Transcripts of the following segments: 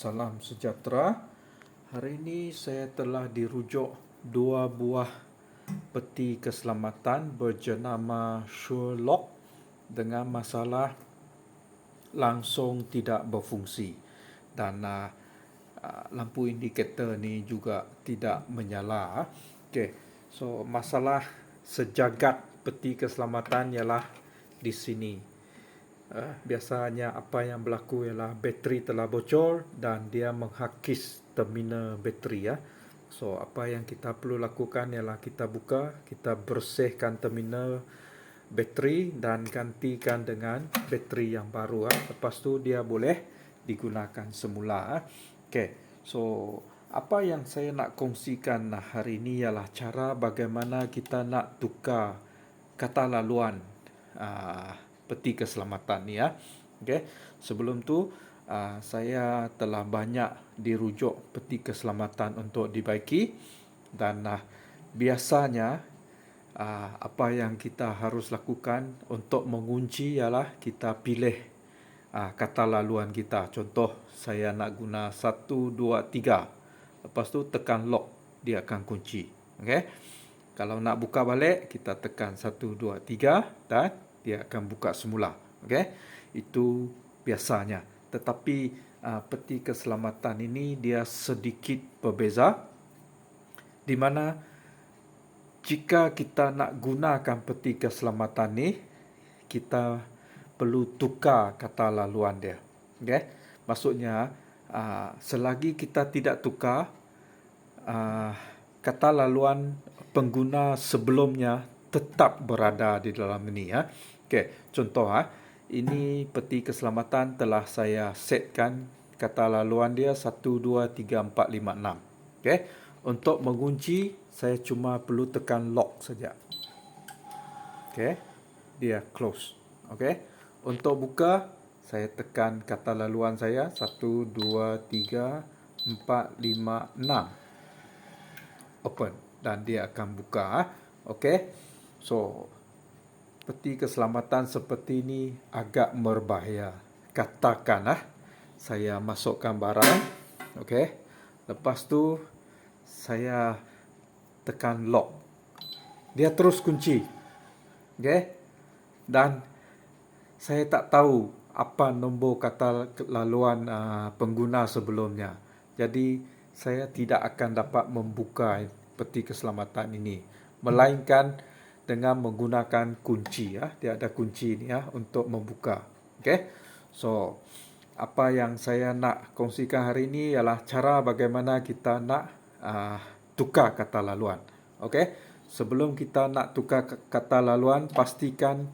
Salam sejahtera. Hari ini saya telah dirujuk dua buah peti keselamatan berjenama Sherlock dengan masalah langsung tidak berfungsi, dan lampu indikator ni juga tidak menyala. Okey, so masalah sejagat peti keselamatan ialah di sini. Biasanya apa yang berlaku ialah bateri telah bocor dan dia menghakis terminal bateri. So apa yang kita perlu lakukan ialah kita buka, kita bersihkan terminal bateri dan gantikan dengan bateri yang baru. Lepas tu dia boleh digunakan semula. Okey, so apa yang saya nak kongsikan hari ini ialah cara bagaimana kita nak tukar kata laluan peti keselamatan ni. Okay. Sebelum tu saya telah banyak dirujuk peti keselamatan untuk dibaiki, dan biasanya apa yang kita harus lakukan untuk mengunci ialah kita pilih kata laluan kita. Contoh, saya nak guna 1, 2, 3. Lepas tu tekan lock, dia akan kunci. Okay. Kalau nak buka balik, kita tekan 1, 2, 3 dan dia akan buka semula. Okey, itu biasanya. Tetapi peti keselamatan ini dia sedikit berbeza, di mana jika kita nak gunakan peti keselamatan ni, kita perlu tukar kata laluan dia. Okey, maksudnya selagi kita tidak tukar kata laluan pengguna sebelumnya tetap berada di dalam ini. Okey, contoh ini peti keselamatan telah saya setkan kata laluan dia 1, 2, 3, 4, 5, 6. Okey, untuk mengunci saya cuma perlu tekan lock saja. Okey, dia close. Okey, untuk buka saya tekan kata laluan saya 1, 2, 3, 4, 5, 6. Open dan dia akan buka. Okey, so peti keselamatan seperti ini agak berbahaya. Katakan saya masukkan barang, okey, lepas tu saya tekan lock, dia terus kunci. Okey, dan saya tak tahu apa nombor kata laluan pengguna sebelumnya. Jadi saya tidak akan dapat membuka peti keselamatan ini, melainkan dengan menggunakan kunci. Dia ada kunci ni untuk membuka. Okey, so apa yang saya nak kongsikan hari ini ialah cara bagaimana kita nak tukar kata laluan. Okey, sebelum kita nak tukar kata laluan, pastikan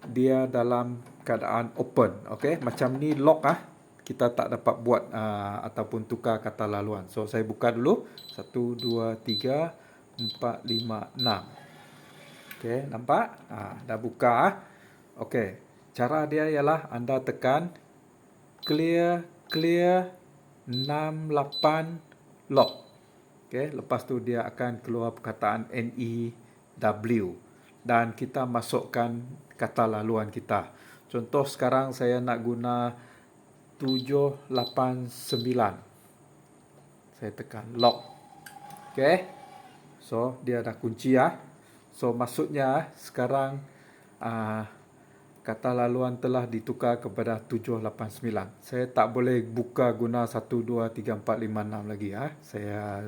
dia dalam keadaan open. Okey, macam ni lock kita tak dapat buat ataupun tukar kata laluan. So saya buka dulu 1, 2, 3, 4, 5, 6. Okey, nampak? Dah buka. Okey, cara dia ialah anda tekan clear 68 lock. Okey, lepas tu dia akan keluar perkataan NEW dan kita masukkan kata laluan kita. Contoh sekarang saya nak guna 789. Saya tekan lock. Okey, so dia dah kunci. So maksudnya sekarang kata laluan telah ditukar kepada 789. Saya tak boleh buka guna 1, 2, 3, 4, 5, 6 lagi. Saya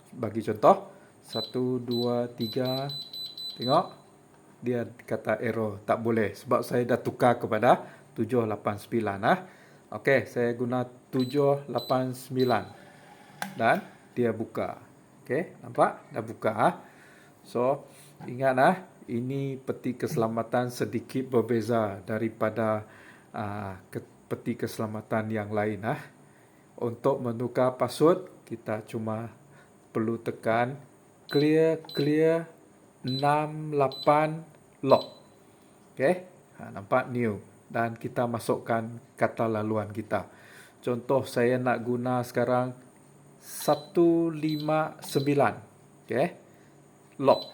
bagi contoh 1, 2, 3. Tengok, dia kata error, tak boleh sebab saya dah tukar kepada 789. Okey, saya guna 789 dan dia buka. Okey, nampak? Dah buka. So ingat ini peti keselamatan sedikit berbeza daripada peti keselamatan yang lain. Untuk menukar password, kita cuma perlu tekan clear 68 lock. Okey, nampak new, dan kita masukkan kata laluan kita. Contoh saya nak guna sekarang 159. Okey, lock.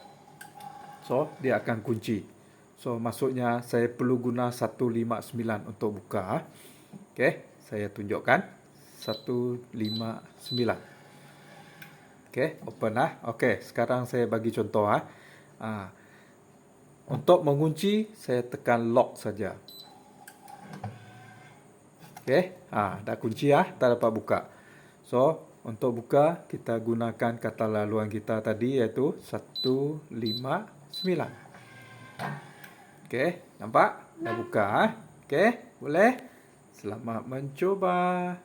So dia akan kunci. So maksudnya saya perlu guna 159 untuk buka. Okey, saya tunjukkan 159. 159. Okey, open ah. Okey, sekarang saya bagi contoh ah. Untuk mengunci saya tekan lock saja. Okey, dah kunci ah, tak dapat buka. So, untuk buka kita gunakan kata laluan kita tadi iaitu 159. Okey, nampak? Dah buka ah. Okey, boleh? Selamat mencuba.